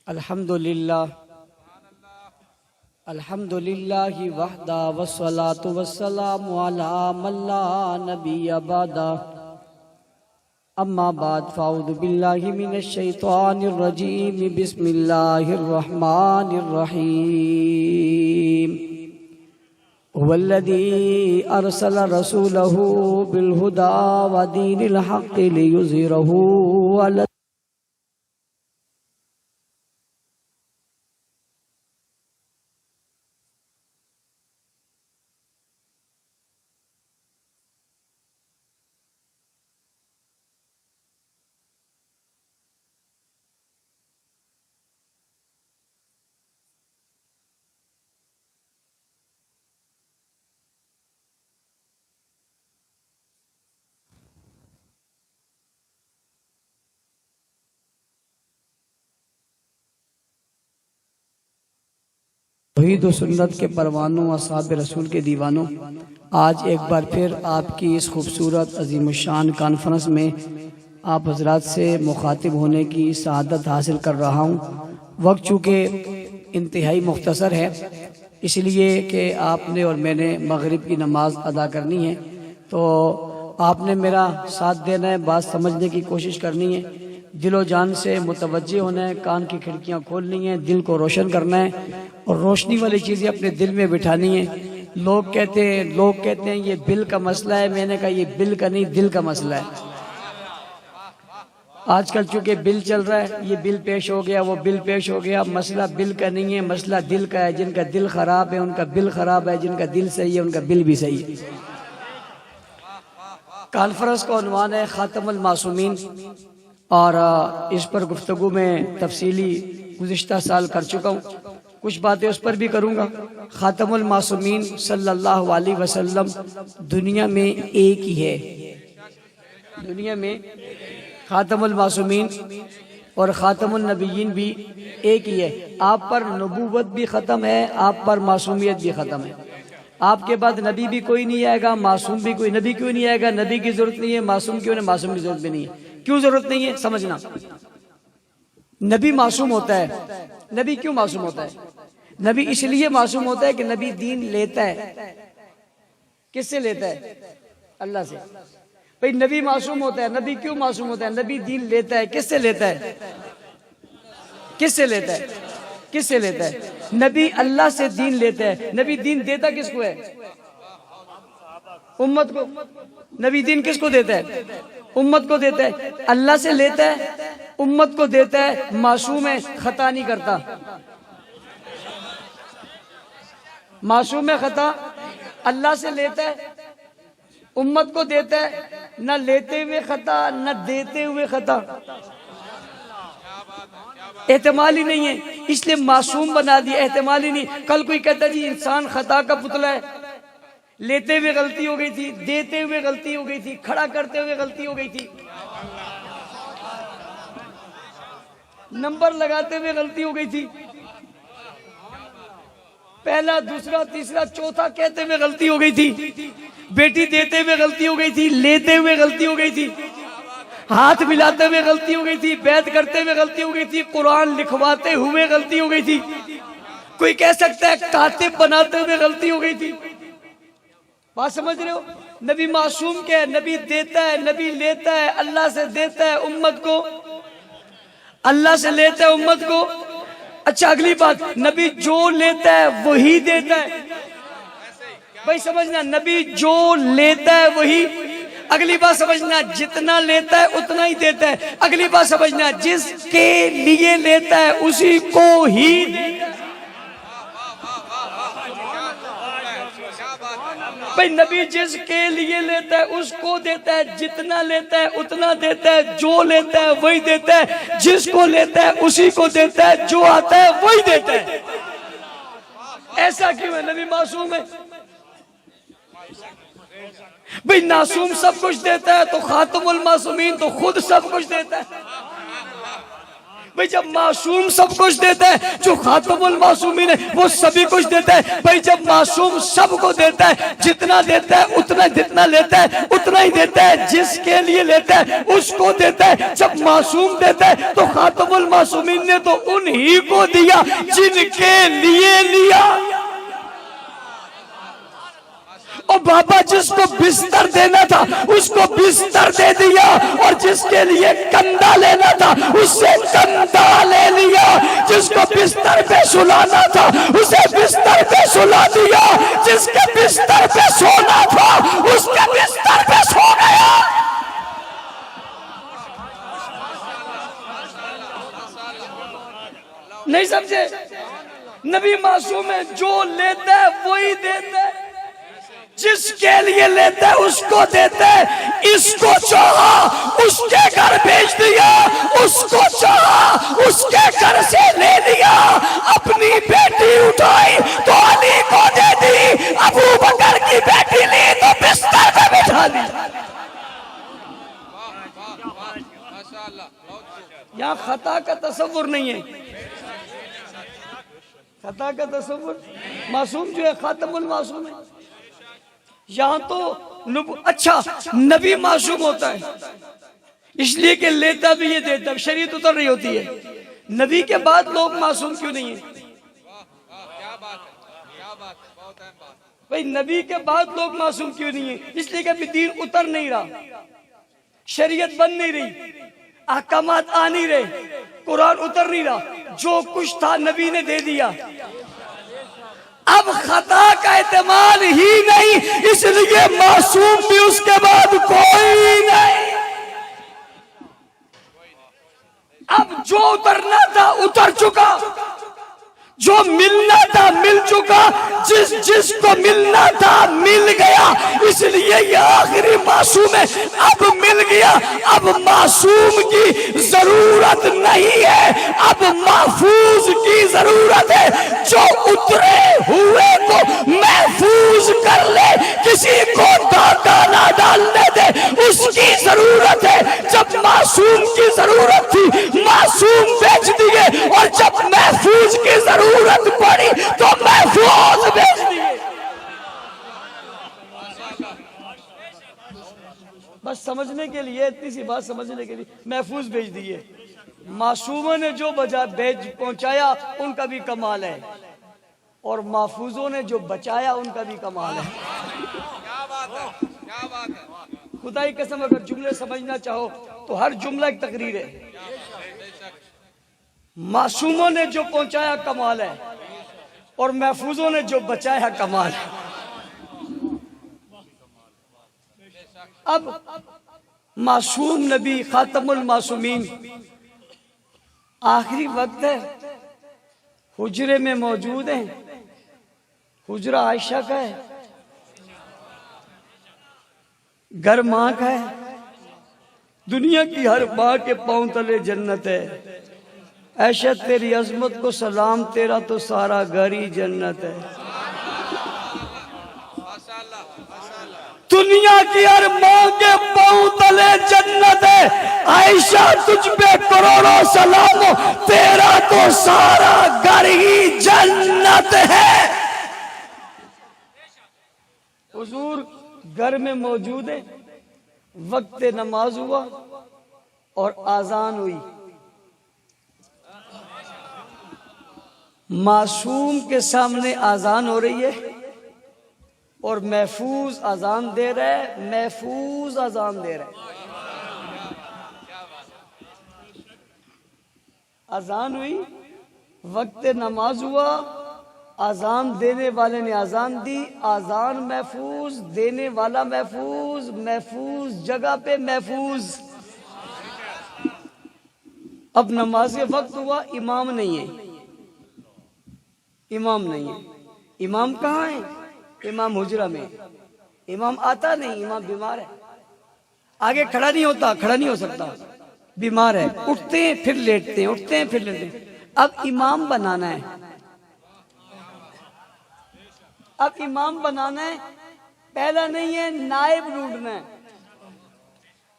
الحمدللہ وحدہ والصلاة والسلام علی من لا نبی بعدہ اما بعد فاعوذ باللہ من الشیطان الرجیم بسم اللہ الرحمن الرحیم هو الذی ارسل رسولہ بالہدى ودین الحق لیظہرہ علی توحید و سنت کے پروانوں، اصحاب رسول کے دیوانوں، آج ایک بار پھر آپ کی اس خوبصورت عظیم الشان کانفرنس میں آپ حضرات سے مخاطب ہونے کی سعادت حاصل کر رہا ہوں۔ وقت چونکہ انتہائی مختصر ہے، اس لیے کہ آپ نے اور میں نے مغرب کی نماز ادا کرنی ہے، تو آپ نے میرا ساتھ دینا ہے، بات سمجھنے کی کوشش کرنی ہے، دل و جان سے متوجہ ہونا ہے، کان کی کھڑکیاں کھولنی ہیں، دل کو روشن کرنا ہے اور روشنی والی چیزیں اپنے دل میں بٹھانی ہیں۔ لوگ کہتے ہیں یہ بل کا مسئلہ ہے، میں نے کہا یہ بل کا نہیں، دل کا مسئلہ ہے۔ آج کل چونکہ بل چل رہا ہے، یہ بل پیش ہو گیا، وہ بل پیش ہو گیا، مسئلہ بل کا نہیں ہے، مسئلہ دل کا ہے۔ جن کا دل خراب ہے ان کا بل خراب ہے، جن کا دل صحیح ہے ان کا بل بھی صحیح ہے۔ کانفرنس کا عنوان ہے خاتم المعصومین، اور اس پر گفتگو میں تفصیلی گزشتہ سال کر چکا ہوں، کچھ باتیں اس پر بھی کروں گا۔ خاتم المعصومین صلی اللہ علیہ وسلم دنیا میں ایک ہی ہے، دنیا میں خاتم المعصومین اور خاتم النبیین بھی ایک ہی ہے۔ آپ پر نبوت بھی ختم ہے، آپ پر معصومیت بھی ختم ہے۔ آپ کے بعد نبی بھی کوئی نہیں آئے گا، معصوم بھی کوئی، نبی کیوں نہیں آئے گا؟ نبی کی ضرورت نہیں ہے، معصوم کیوں نہیں؟ معصوم کی ضرورت بھی نہیں ہے۔ کیوں ضرورت نہیں ہے سمجھنا؟ نبی معصوم ہوتا ہے۔ نبی کیوں معصوم ہوتا ہے؟ نبی اس لیے معصوم ہوتا ہے کہ نبی دین لیتا ہے۔ کس سے لیتا ہے؟ اللہ سے۔ بھئی نبی معصوم ہوتا ہے، نبی کیوں معصوم ہوتا ہے؟ نبی دین لیتا ہے، کس سے لیتا ہے؟ کس سے لیتا ہے؟ کس سے لیتا ہے؟ نبی اللہ سے دین لیتا ہے۔ نبی دین دیتا کس کو ہے؟ امت کو۔ نبی دین کس کو دیتا ہے؟ امت کو دیتا ہے۔ اللہ سے لیتا ہے، امت کو دیتا ہے، معصوم ہے، خطا نہیں کرتا۔ معصوم ہے، خطا اللہ سے لیتا ہے، امت کو دیتا ہے، نہ لیتے ہوئے خطا نہ دیتے ہوئے خطا، احتمال ہی نہیں ہے، اس لیے معصوم بنا دیا، احتمال ہی نہیں۔ کل کوئی کہتا جی انسان خطا کا پتلا ہے، لیتے ہوئے غلطی ہو گئی تھی، دیتے ہوئے غلطی ہو گئی تھی، کھڑا کرتے ہوئے غلطی ہو گئی تھی، نمبر لگاتے ہوئے غلطی ہو گئی تھی، پہلا دوسرا تیسرا چوتھا کہتے ہوئے غلطی ہو گئی تھی، بیٹی دیتے ہوئے غلطی ہو گئی تھی، لیتے ہوئے غلطی ہو گئی تھی، ہاتھ ملاتے ہوئے غلطی ہو گئی تھی، بیعت کرتے ہوئے غلطی ہو گئی تھی، قرآن لکھواتے ہوئے غلطی ہو گئی تھی، کوئی کہہ سکتا ہے کاتب بناتے ہوئے غلطی ہو گئی تھی۔ بات سمجھ رہے ہو؟ نبی معصوم کیا ہے؟ نبی دیتا ہے، نبی لیتا ہے، اللہ سے دیتا ہے امت کو، اللہ سے لیتا ہے امت کو۔ اچھا اگلی بات، نبی جو لیتا ہے وہی دیتا ہے۔ بھائی سمجھنا، نبی جو لیتا ہے وہی۔ اگلی بات سمجھنا، جتنا لیتا ہے اتنا ہی دیتا ہے۔ اگلی بات سمجھنا، جس کے لیے لیتا ہے اسی کو ہی دیتا ہے۔ بھئی نبی جس کے لیے لیتا ہے اس کو دیتا ہے، جتنا لیتا ہے اتنا دیتا ہے، جو لیتا ہے وہی دیتا ہے، جس کو لیتا ہے اسی کو دیتا ہے، جو آتا ہے وہی دیتا ہے۔ ایسا کیوں ہے؟ نبی معصوم ہے۔ بھئی معصوم سب کچھ دیتا ہے تو خاتم المعصومین تو خود سب کچھ دیتا ہے۔ بھئی جب معصوم سب کچھ دیتا ہے، جو خاتم المعصومین ہے وہ سبھی کچھ دیتا ہے. بھئی جب معصوم سب کو دیتا ہے، جتنا دیتا ہے اتنا، جتنا لیتا ہے اتنا ہی دیتا ہے، جس کے لیے لیتا ہے اس کو دیتا ہے. جب معصوم دیتا ہے تو خاتم المعصومین نے تو انہی کو دیا جن کے لیے لیا. اور بابا جس کو بستر دینا تھا اس کو بستر دے دیا، اور جس کے لیے کندھا لینا تھا اس سے کندھا لے لیا. جس کو بستر پہ سلانا تھا اسے بستر پہ سلا دیا، جس کے بستر پہ سونا تھا اس کے بستر پہ سو گیا. نہیں سمجھے؟ نبی معصوم ہے، جو لیتا ہے وہی دیتا ہے، جس کے لیے لیتا ہے اس کو دیتا ہے. اس کو چاہا اس کے گھر بھیج دیا، اس کو چاہا اس کے گھر سے لے لیا. اپنی بیٹی اٹھائی تو علی کو دے دی، ابو بکر کی بیٹی لی تو بستر پہ بٹھا دی. یہاں خطا کا تصور نہیں ہے، خطا کا تصور. معصوم جو ہے خاتم المعصوم ہے. یہاں تو اچھا نبی معصوم ہوتا ہے اس لیے کہ لیتا بھی یہ دیتا بھی، شریعت اتر رہی ہوتی ہے. نبی کے بعد لوگ معصوم کیوں نہیں ہیں؟ بھئی نبی کے بعد لوگ معصوم کیوں نہیں ہیں؟ اس لیے کہ ابھی دین اتر نہیں رہا، شریعت بن نہیں رہی، احکامات آ نہیں رہے، قرآن اتر نہیں رہا. جو کچھ تھا نبی نے دے دیا. اب خطا کا احتمال ہی نہیں، اس لیے معصوم بھی اس کے بعد کوئی نہیں. اب جو اترنا تھا اتر چکا، جو ملنا تھا مل چکا، جس کو ملنا تھا مل گیا. اس لیے یہ آخری معصوم ہے، اب مل گیا. اب معصوم کی ضرورت نہیں ہے، اب محفوظ کی ضرورت ہے. جو اترے ہوئے کو محفوظ کر لے، کسی کو داغا نہ ڈالنے دے، اس کی ضرورت ہے. جب معصوم کی ضرورت تھی معصوم بیچ دیے، اور جب محفوظ کی ضرورت پڑی تو محفوظ بیچ دیے. بس سمجھنے کے لیے، اتنی سی بات سمجھنے کے لیے محفوظ بیچ دیے. معصوموں نے جو پہنچایا ان کا بھی کمال ہے، اور محفوظوں نے جو بچایا ان کا بھی کمال ہے. خدا کی قسم اگر جملے سمجھنا چاہو تو ہر جملہ ایک تقریر ہے. معصوموں نے جو پہنچایا کمال ہے، اور محفوظوں نے جو بچایا کمال ہے. اب معصوم نبی خاتم المعصومین آخری وقت ہے، حجرے میں موجود ہیں. حجرہ عائشہ کا ہے، گھر ماں کا ہے. دنیا کی ہر ماں کے پاؤں تلے جنت ہے. عائشہ تیری عظمت کو سلام، تیرا تو سارا گھر ہی جنت ہے. دنیا کی ہر ماں کے پاؤں تلے جنت ہے. عائشہ تجھ پہ کروڑوں سلام، تیرا تو سارا گھر ہی جنت ہے. حضور گھر میں موجود ہے، وقت نماز ہوا اور آذان ہوئی. معصوم کے سامنے آذان ہو رہی ہے اور محفوظ آذان دے رہا ہے، محفوظ آذان دے رہا ہے. آذان ہوئی، وقت نماز ہوا، آذان دینے والے نے آذان دی، آذان محفوظ، دینے والا محفوظ، محفوظ جگہ پہ محفوظ. اب نماز کے وقت ہوا، امام نہیں ہے، امام نہیں ہے. امام کہاں ہے؟ امام حجرہ میں. امام آتا نہیں، امام بیمار ہے، آگے کھڑا نہیں ہوتا، کھڑا نہیں ہو سکتا، بیمار ہے. اٹھتے ہیں پھر لیٹتے ہیں، اٹھتے ہیں پھر لیٹتے ہیں. اب امام بنانا ہے، اب امام بنانا ہے. پہلا نہیں ہے، نائب ڈھونڈنا ہے.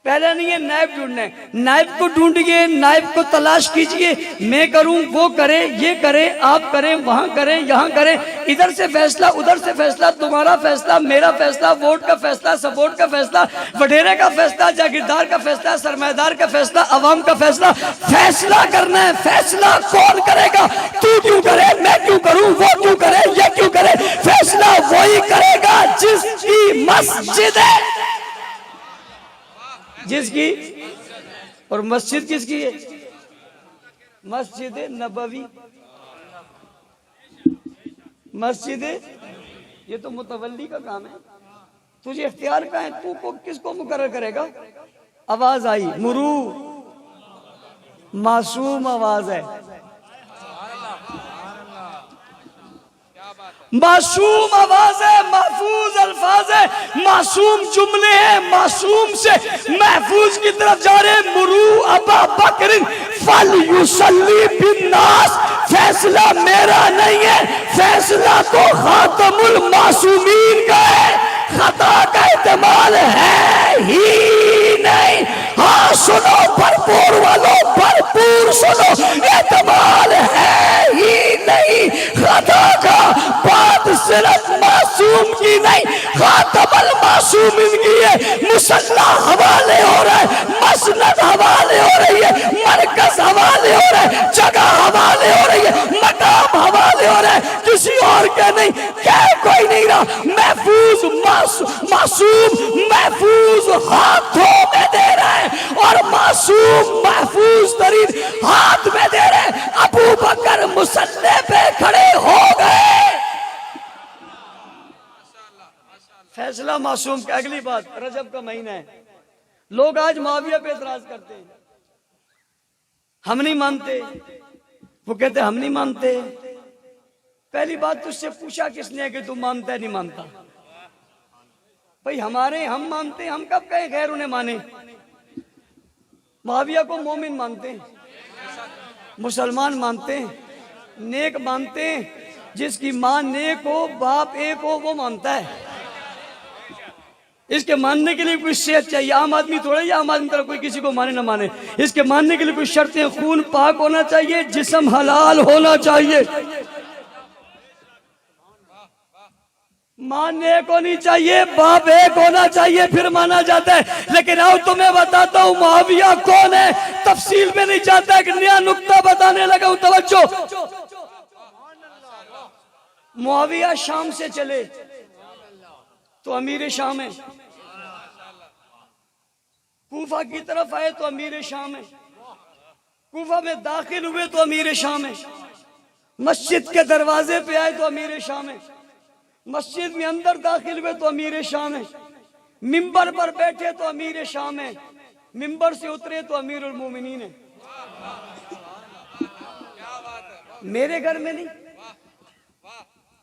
پہلے نہیں ہے نائب ڈھونڈنا ہے، نائب کو ڈھونڈیے، نائب کو تلاش کیجئے، میں کروں وہ کرے، یہ کرے، آپ کریں، وہاں کریں، یہاں کریں، ادھر سے فیصلہ، ادھر سے فیصلہ، تمہارا فیصلہ، میرا فیصلہ، ووٹ کا فیصلہ، سپورٹ کا فیصلہ، وڈیرے کا فیصلہ، جاگیردار کا فیصلہ، سرمایہ دار کا فیصلہ، عوام کا فیصلہ، فیصلہ کرنا ہے۔ فیصلہ کون کرے گا؟ تو کیوں کرے، میں کیوں کروں، وہ کیوں کرے، یہ کیوں کرے؟ فیصلہ وہی کرے گا جس کی مسجد ہے، جس کی، اور مسجد کس کی ہے؟ مسجد نبوی، مسجد، یہ تو متولی کا کام ہے، تجھے اختیار کا ہے، تو کس کو مقرر کرے گا؟ آواز آئی، مرو، معصوم آواز ہے، معصوم آواز ہے، محفوظ الفاظ ہے، معصوم جملے ہیں، معصوم سے محفوظ کی طرف جا رہے۔ مرو ابا بکر فلیصلی بالناس، فیصلہ میرا نہیں ہے، فیصلہ تو خاتم المعصومین کا ہے، خطا کا احتمال ہے ہی نہیں۔ ہاں سنو بھرپور والوں، بھرپور سنو، احتمال ہے ہی نہیں خطا کا۔ بات صرف معصوم کی نہیں، خاتم المعصومین کی ہے۔ مسلح حوالے ہو رہا ہے، مسند حوالے ہو رہی ہے، مرکز حوالے ہو رہا ہے، جگہ حوالے ہو رہی ہے، مقام حوالے ہو رہا ہے، کسی اور کے نہیں، کہہ کوئی نہیں رہا۔ محفوظ معصوم محفوظ ہاتھوں میں دے رہا ہے، اور معصوم محفوظ ترین ہاتھ میں دے رہے ہیں۔ ابو بکر مسلح پہ کھڑے ہو گئے، فیصلہ معصوم کا۔ اگلی بات، رجب کا مہینہ ہے، لوگ آج معاویہ پہ اعتراض کرتے ہیں، ہم نہیں مانتے، وہ کہتے ہیں ہم نہیں مانتے۔ پہلی بات تجھ سے پوچھا کس نے کہ تم مانتا ہے نہیں مانتا؟ بھئی ہمارے ہم مانتے ہیں، ہم کب کہیں غیر انہیں مانے؟ معاویہ کو مومن مانتے ہیں، مسلمان مانتے ہیں، نیک مانتے ہیں، جس کی ماں نیک ہو، باپ ایک ہو، وہ مانتا ہے۔ اس کے ماننے کے لیے کوئی صحت چاہیے، عام آدمی تھوڑا ہی عام آدمی طرح کوئی کسی کو مانے نہ مانے، اس کے ماننے کے لیے کوئی شرطیں، خون پاک ہونا چاہیے، جسم حلال ہونا چاہیے، ماں ایک ہونی چاہیے، باپ ایک ہونا چاہیے، پھر مانا جاتا ہے۔ لیکن آؤ تمہیں بتاتا ہوں معاویہ کون ہے، تفصیل میں نہیں جاتا، ایک نیا نقطہ بتانے لگا ہوں، توجہ۔ معاویہ شام سے چلے تو امیر شام ہے، کوفہ کی طرف آئے تو امیر شام ہے، کوفہ میں داخل ہوئے تو امیر شام ہے، مسجد کے دروازے پہ آئے تو امیر شام ہے، مسجد میں اندر داخل ہوئے تو امیر شام ہے، منبر پر بیٹھے تو امیر شام ہے، منبر سے اترے تو امیر المومنین ہے۔ میرے گھر میں نہیں،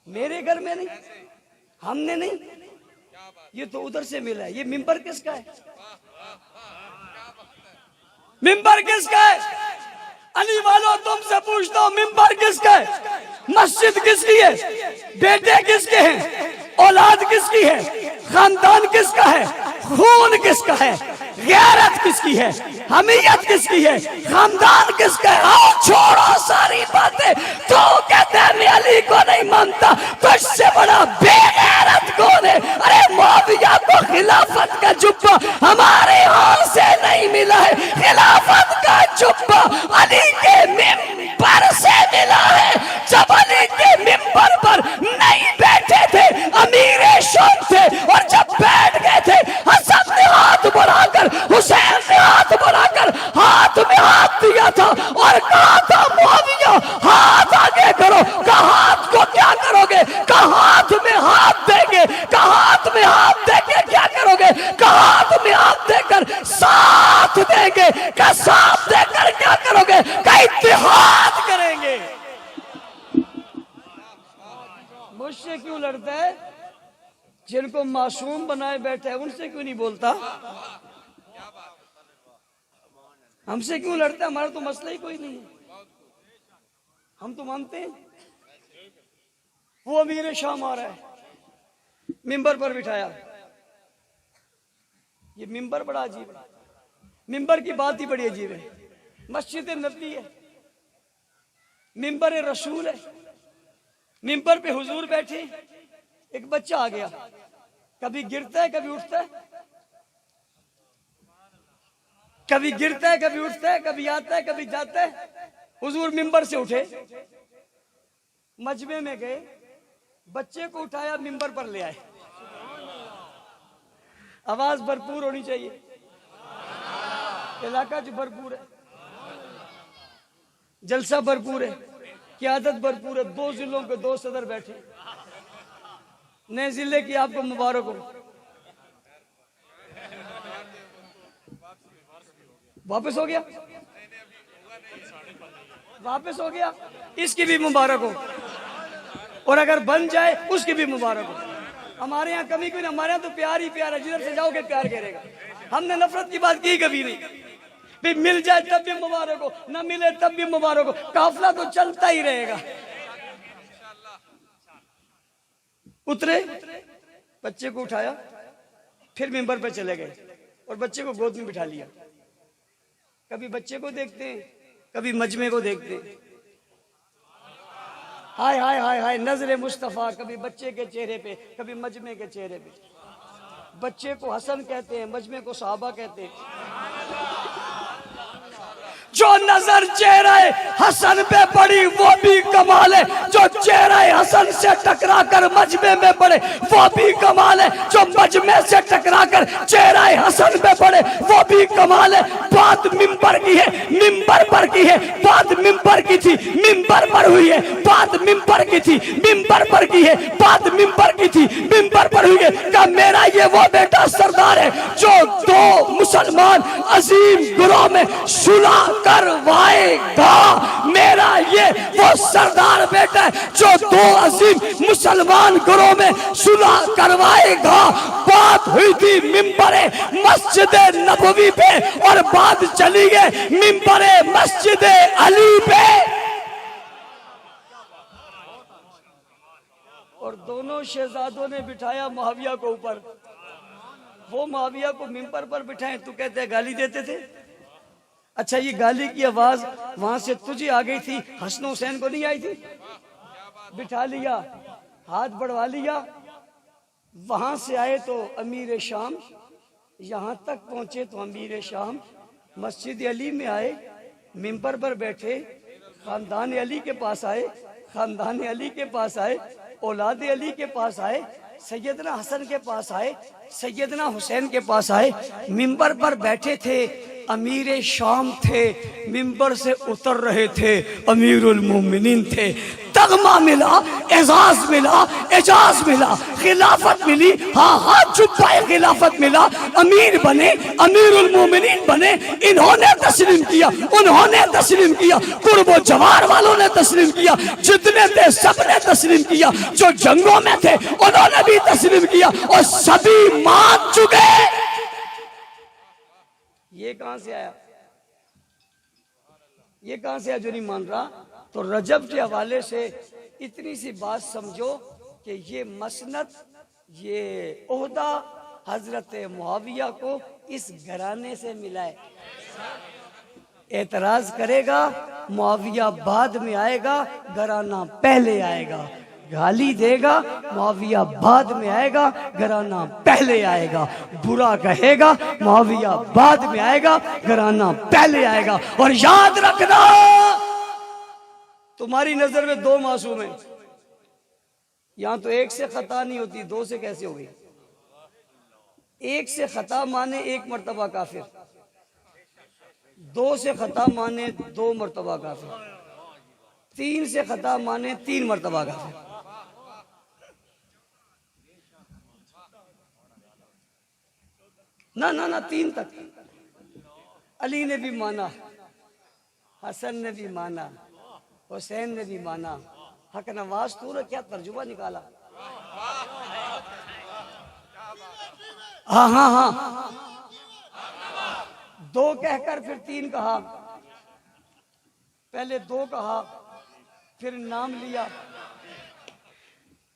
میرے گھر میں نہیں، ہم نے نہیں، یہ تو ادھر سے ملا ہے۔ یہ منبر کس کا ہے؟ منبر کس کا ہے؟ علی والوں تم سے پوچھتا ہوں، منبر کس کا ہے؟ مسجد کس کی ہے؟ بیٹے کس کے ہیں؟ اولاد کس کی ہے؟ خاندان کس کا ہے؟ خون کس کا ہے؟ غیرت کس کی ہے؟ حمیت کس کی ہے؟ خاندان کس کا ہے؟ آؤ چھوڑو ساری باتیں، تو کہتے ہیں میں علی کو نہیں مانتا، تو اس سے بڑا بے غیرت کون ہے؟ ارے معاویہ کو خلافت کا جبہ ہمارے ہاں سے نہیں ملا ہے، خلافت کا جبہ علی کے ممبر سے ملا ہے۔ جب علی کے ممبر پر نہیں بیٹھے تھے، امیر شام تھے، اور جب بیٹھ گئے تھے، حسن نے ہاتھ بڑھا کر، حسین نے ہاتھ بڑھا کر ہاتھ میں ہاتھ دیا تھا اور کہا تھا معاویہ ہاتھ آگے کرو۔ کہا ہاتھ کو کیا کرو گے؟ کہا ہاتھ میں ہاتھ دیں گے۔ کہا ہاتھ میں ہاتھ دیں گے کیا کرو گے؟ کہا ہاتھ میں ہاتھ دے کر ساتھ دیں گے۔ کہا ساتھ دے کر کیا کرو گے؟ کہا اتحاد کریں گے۔ مجھ سے کیوں لڑتا ہے؟ جن کو معصوم بنائے بیٹھا ہے ان سے کیوں نہیں بولتا؟ ہم سے کیوں لڑتا ہے؟ ہمارا تو مسئلہ ہی کوئی نہیں ہے، ہم تو مانتے ہیں۔ وہ امیر شام آ رہا ہے، منبر پر بٹھایا، یہ منبر بڑا عجیب ہے، منبر کی بات ہی بڑی عجیب ہے. مسجد نبوی ہے، منبر رسول ہے، منبر پہ حضور بیٹھے، ایک بچہ آ گیا، کبھی گرتا ہے کبھی اٹھتا ہے، کبھی گرتا ہے کبھی اٹھتا ہے، کبھی آتا ہے کبھی جاتا ہے. حضور منبر سے اٹھے، مجمع میں گئے، بچے کو اٹھایا، منبر پر لے آئے. آواز بھرپور ہونی چاہیے، علاقہ جو بھرپور ہے، جلسہ بھرپور ہے، قیادت بھرپور ہے. 2 ضلعوں کے 2 صدر بیٹھے. نئے ضلع کی آپ کو مبارک ہو. واپس ہو گیا، واپس ہو گیا، اس کی بھی مبارک ہو، اور اگر بن جائے اس کی بھی مبارک ہو. ہمارے ہاں کمی کوئی نہیں، ہمارے ہاں تو پیار ہی پیار ہے، جدھر سے جاؤ گے پیار کرے گا. ہم نے نفرت کی بات کی کبھی نہیں. بھی مل جائے تب بھی مبارک ہو، نہ ملے تب بھی مبارک ہو، قافلہ تو چلتا ہی رہے گا. اترے، بچے کو اٹھایا، پھر منبر پہ چلے گئے اور بچے کو گود میں بٹھا لیا. کبھی بچے کو دیکھتے ہیں، کبھی مجمع کو دیکھتے ہیں. ہائے ہائے ہائے ہائے، نظر مصطفیٰ کبھی بچے کے چہرے پہ کبھی مجمع کے چہرے پہ. بچے کو حسن کہتے ہیں، مجمع کو صحابہ کہتے ہیں. جو نظر چہرہ حسن پہ پڑی وہ بھی کمال ہے، جو چہرہ حسن سے ٹکرا کر مجمع میں پڑے وہ بھی کمال ہے، جو مجمع سے ٹکرا کر چہرہ حسن پہ پڑے وہ بھی کمال ہے. بات منبر کی ہے، منبر پر کی ہے، بات منبر کی تھی، منبر پر ہوئی ہے. بات منبر کی تھی، منبر پر کی ہے، بات منبر کی تھی، منبر پر ہوئی ہے. کہ میرا یہ وہ بیٹا سردار ہے جو 2 مسلمان عظیم گروہ میں صلح کروائے گا. میرا یہ وہ سردار بیٹا ہے جو 2 عظیم مسلمان گروہ میں صلح کروائے گا. بات ہوئی تھی منبر مسجد نبوی پہ اور بات چلی گئے منبر مسجد علی پہ. اور دونوں شہزادوں نے بٹھایا معاویہ کو اوپر. وہ معاویہ کو منبر پر بٹھائیں تو کہتے ہیں گالی دیتے تھے. اچھا، یہ گالی کی آواز وہاں سے تجھے آ گئی تھی، حسن حسین کو نہیں آئی تھی؟ بٹھا لیا، ہاتھ بڑھوا لیا. وہاں سے آئے تو امیر شام، یہاں تک پہنچے تو امیر شام. مسجد علی میں آئے، منبر پر بیٹھے، خاندان علی کے پاس آئے، خاندان علی کے پاس آئے، اولاد علی کے پاس آئے، سیدنا حسن کے پاس آئے، سیدنا حسین کے پاس آئے. منبر پر بیٹھے تھے، امیر شام تھے، منبر سے اتر رہے تھے، امیر المومنین تھے. تغمہ ملا، اعزاز ملا، اعجاز ملا، خلافت ملی، ہاں ہاں جبہ خلافت ملا. امیر بنے، امیر المومنین بنے. انہوں نے تسلیم کیا، انہوں نے تسلیم کیا، قرب و جوار والوں نے تسلیم کیا، جتنے تھے سب نے تسلیم کیا، جو جنگوں میں تھے انہوں نے بھی تسلیم کیا، اور سبھی مان چکے. یہ کہاں سے آیا؟ یہ کہاں سے آیا جو نہیں مان رہا؟ تو رجب کے حوالے سے اتنی سی بات سمجھو کہ یہ مسند، یہ عہدہ حضرت معاویہ کو اس گھرانے سے ملا ہے. اعتراض کرے گا معاویہ بعد میں آئے گا، گھرانہ پہلے آئے گا. گالی دے گا معاویہ بعد میں آئے گا، گھرانہ پہلے آئے گا. برا کہے گا معاویہ بعد میں آئے گا، گھرانہ پہلے آئے گا. اور یاد رکھنا، تمہاری نظر میں 2 معصوم ہیں. یہاں تو 1 سے خطا نہیں ہوتی، 2 سے کیسے ہوگی؟ 1 سے خطا مانے 1 مرتبہ کافر، 2 سے خطا مانے 2 مرتبہ کافر، 3 سے خطا مانے 3 مرتبہ کافر. نہ 3 تک. علی نے بھی مانا، حسن نے بھی مانا، حسین نے بھی مانا. حق نواز تو نے کیا ترجمہ نکالا. ہاں 2 کہہ کر پھر 3 کہا. پہلے 2 کہا پھر نام لیا،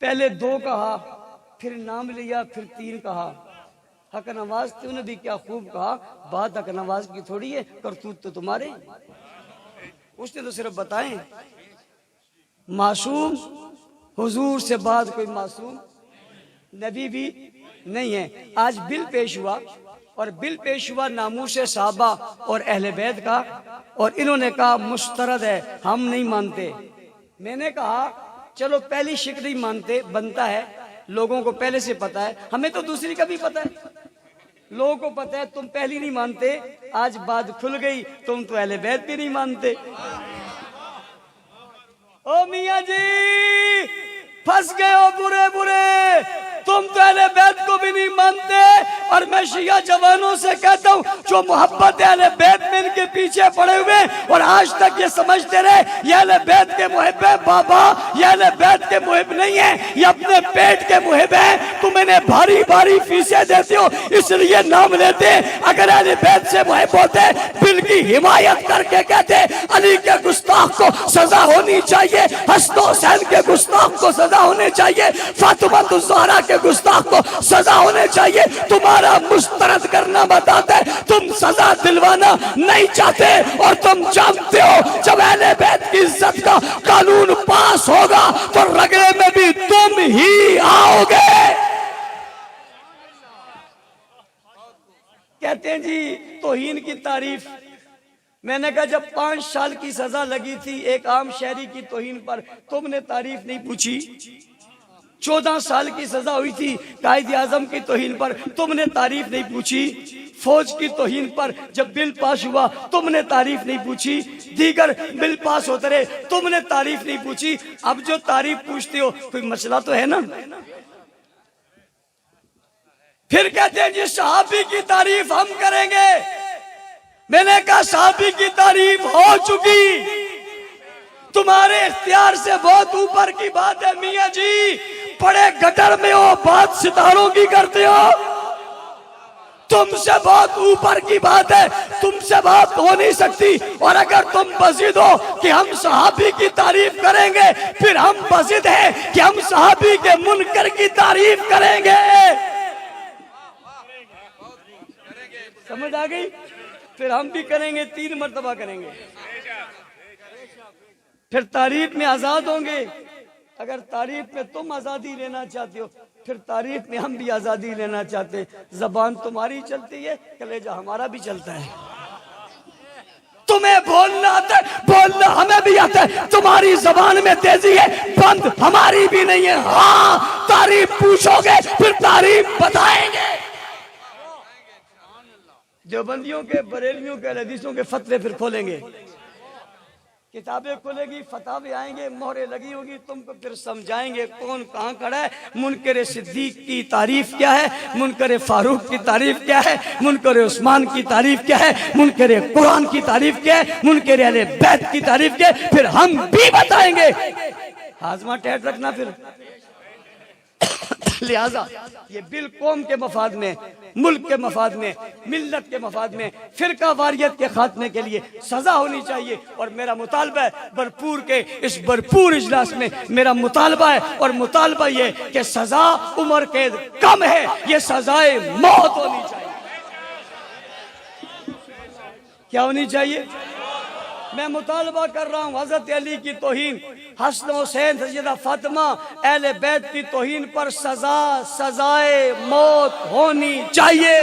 پہلے 2 کہا پھر نام لیا پھر 3 کہا. حق نواز تھی، انہوں نے بھی کیا خوب کہا، بات حق نواز کی تھوڑی ہے، کرتوت تو تمہارے۔ اس نے تو صرف بتائیں معصوم حضور سے بعد کوئی معصوم نبی بھی نہیں ہے۔ آج بل پیش ہوا، اور بل پیش ہوا ناموس صحابہ اور اہل بیت کا، اور انہوں نے کہا مسترد ہے، ہم نہیں مانتے۔ میں نے کہا چلو پہلی شک نہیں مانتے، بنتا ہے، لوگوں کو پہلے سے پتا ہے، ہمیں تو دوسری کا بھی پتا ہے، لوگوں کو پتا ہے، تم پہلی نہیں مانتے، آج بات کھل گئی، تم تو اہل بیت بھی نہیں مانتے۔ او میاں جی پھنس گئے ہو برے برے، تم تو اہل بیت کو بھی نہیں مانتے، اور میں شیعہ جوانوں سے کہتا ہوں جو محبت اہل بیت میں ان کے پیچھے پڑے ہوئے اور آج تک یہ سمجھتے رہے یہ اہل بیت کے محب ہیں، بابا یہ اہل بیت کے محب نہیں ہیں، یہ اپنے پیٹ کے محب ہیں۔ تم انہیں بھاری بھاری فیسیں دیتے ہو اس لیے نام لیتے، اگر اہل بیت سے محب ہوتے بل کی حمایت کر کے کہتے علی کے گستاخ کو سزا ہونی چاہیے، حسن حسین کے گستاخ کو سزا ہونے چاہیے، فاطمہ الزہرا کے گستاخ کو سزا ہونے چاہیے۔ تمہارا مسترد کرنا بتاتا ہے تم سزا دلوانا نہیں چاہتے، اور تم جانتے ہو جب اہل بیت کی عزت کا قانون پاس ہوگا تو رگڑے میں بھی تم ہی آؤ گے۔ کہتے ہیں جی توہین کی تعریف، میں نے کہا جب 5 سال کی سزا لگی تھی ایک عام شہری کی توہین پر، تم نے تعریف نہیں پوچھی۔ 14 سال کی سزا ہوئی تھی قائد اعظم کی توہین پر، تم نے تعریف نہیں پوچھی۔ فوج کی توہین پر جب بل پاس ہوا تم نے تعریف نہیں پوچھی، دیگر بل پاس ہوتے رہے تم نے تعریف نہیں پوچھی۔ اب جو تعریف پوچھتے ہو کوئی مسئلہ تو ہے نا؟ پھر کہتے ہیں جی صحابی کی تعریف ہم کریں گے، میں نے کہا صحابی کی تعریف ہو چکی، تمہارے اختیار سے بہت اوپر کی بات ہے میاں جی، بڑے گٹر میں ہو بات ستاروں کی کرتے ہو، تم سے بہت اوپر کی بات ہے، تم سے بات ہو نہیں سکتی۔ اور اگر تم بزد ہو کہ ہم صحابی کی تعریف کریں گے، پھر ہم بزد ہیں کہ ہم صحابی کے منکر کی تعریف کریں گے۔ سمجھ آ گئی؟ پھر ہم بھی کریں گے، 3 مرتبہ کریں گے، پھر تعریف میں آزاد ہوں گے۔ اگر تعریف میں تم آزادی لینا چاہتے ہو پھر تعریف میں ہم بھی آزادی لینا چاہتے ہیں۔ زبان تمہاری چلتی ہے، کلیجہ ہمارا بھی چلتا ہے۔ تمہیں بولنا آتا ہے، بولنا ہمیں بھی آتا ہے، تمہاری زبان میں تیزی ہے، بند ہماری بھی نہیں ہے۔ ہاں تعریف پوچھو گے پھر تعریف بتائیں گے۔ دیوبندیوں کے، بریلویوں کے، حدیثوں کے فتوے پھر کھولیں گے، کتابیں کھولے گی، فتاوے آئیں گے، مہریں لگی ہوگی، تم کو پھر سمجھائیں گے کون کہاں کھڑا ہے۔ منکر صدیق کی تعریف کیا ہے، منکر فاروق کی تعریف کیا ہے، منکر عثمان کی تعریف کیا ہے، منکر قرآن کی تعریف کیا ہے، منکر اہل بیت کی تعریف کیا ہے، پھر ہم بھی بتائیں گے۔ ہاضمہ ٹیٹ رکھنا پھر۔ لہذا یہ بل قوم کے مفاد میں، ملک کے مفاد میں، ملت کے مفاد میں، فرقہ واریت کے خاتمے کے لیے سزا ہونی چاہیے۔ اور میرا مطالبہ ہے بھرپور کے اس بھرپور اجلاس میں میرا مطالبہ ہے، اور مطالبہ یہ کہ سزا عمر قید کم ہے، یہ سزائے موت ہونی چاہیے۔ کیا ہونی چاہیے؟ میں مطالبہ کر رہا ہوں حضرت علی کی توہین، حسن حسین، سیدہ فاطمہ، اہل بیت کی توہین پر سزائے موت ہونی چاہیے۔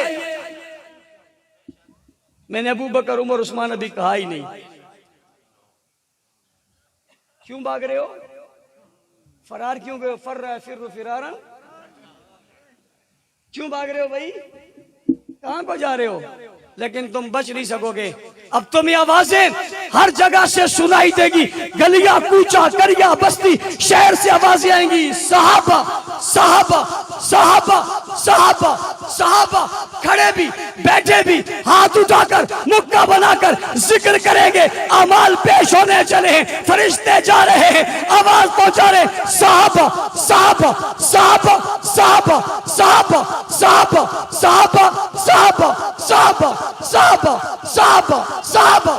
میں نے ابو بکر، عمر، عثمان ابھی کہا ہی نہیں۔ کیوں بھاگ رہے ہو؟ فرار کیوں گئے؟ فر رہا ہے فر فرارن، کیوں بھاگ رہے ہو بھائی؟ کہاں کو جا رہے ہو؟ لیکن تم بچ نہیں سکو گے۔ اب تمہیں آوازیں ہر جگہ سے سنائی دے گی، گلیاں، کوچہ، کریا، بستی، شہر سے آوازیں آئیں گی، صحابہ صحابہ صحابہ صحابہ صحابہ، کھڑے بھی بیٹھے بھی ہاتھ اٹھا کر مکہ بنا کر ذکر کریں گے، اعمال پیش ہونے چلے ہیں، فرشتے جا رہے ہیں، آواز پہنچا رہے ہیں، صحابہ صحابہ صحابہ صحابہ صحابہ صحابہ صحابہ صحابہ صحابہ صحابہ صحابہ صحابہ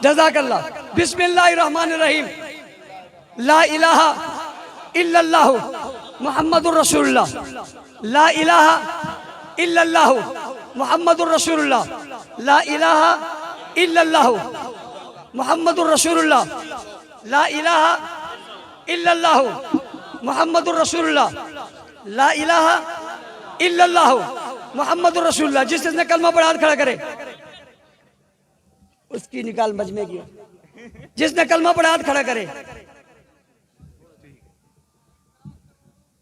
جزاک اللہ. بسم اللہ الرحمن الرحیم. لا الہ الا اللہ محمد الرسول اللہ. لا الہ الا اللہ محمد الرسول اللہ. لا الہ الا اللہ محمد الرسول اللہ. لا الہ الا اللہ محمد الرسول اللہ. لا الہ الا اللہ محمد الرسول اللہ. جس نے کلمہ پڑھا ہاتھ کھڑا کرے. اس کی نکال مجمع کی. جس نے کلمہ پڑھا ہاتھ کھڑا کرے.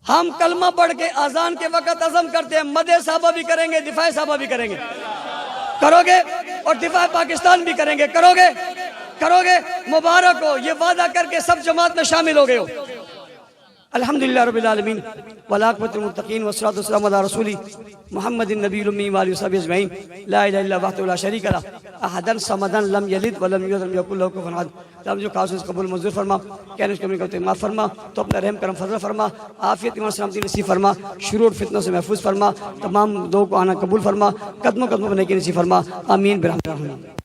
ہم کلمہ پڑھ کے اذان کے وقت عزم کرتے ہیں مدح صحابہ بھی کریں گے, دفاع صحابہ بھی کریں گے. کرو گے؟ اور دفاع پاکستان بھی کریں گے. کرو گے؟ کرو گے؟ مبارک ہو, یہ وعدہ کر کے سب جماعت میں شامل ہو گئے ہو. الحمدللہ رب العالمین والعاقبۃ للمتقین والصلاۃ والسلام علی رسول محمد النبی الامی وآلہ وصحبہ اجمعین. لا الہ الا اللہ وحدہ لا شریک لہ احد الصمد لم یلد ولم یولد ولم یکن لہ کفوا احد. تمام جو خاص قبول منظور فرما, کہنے اس کمی کو معاف فرما, تو اپنا رحم کرم فضل فرما, عافیت ایمان سلامتی نصیب فرما, شرور فتنوں سے محفوظ فرما, تمام دعاؤں کو آنا قبول فرما, قدموں قدموں پر نیکی نصیب فرما. آمین برحمتہ الرحمن.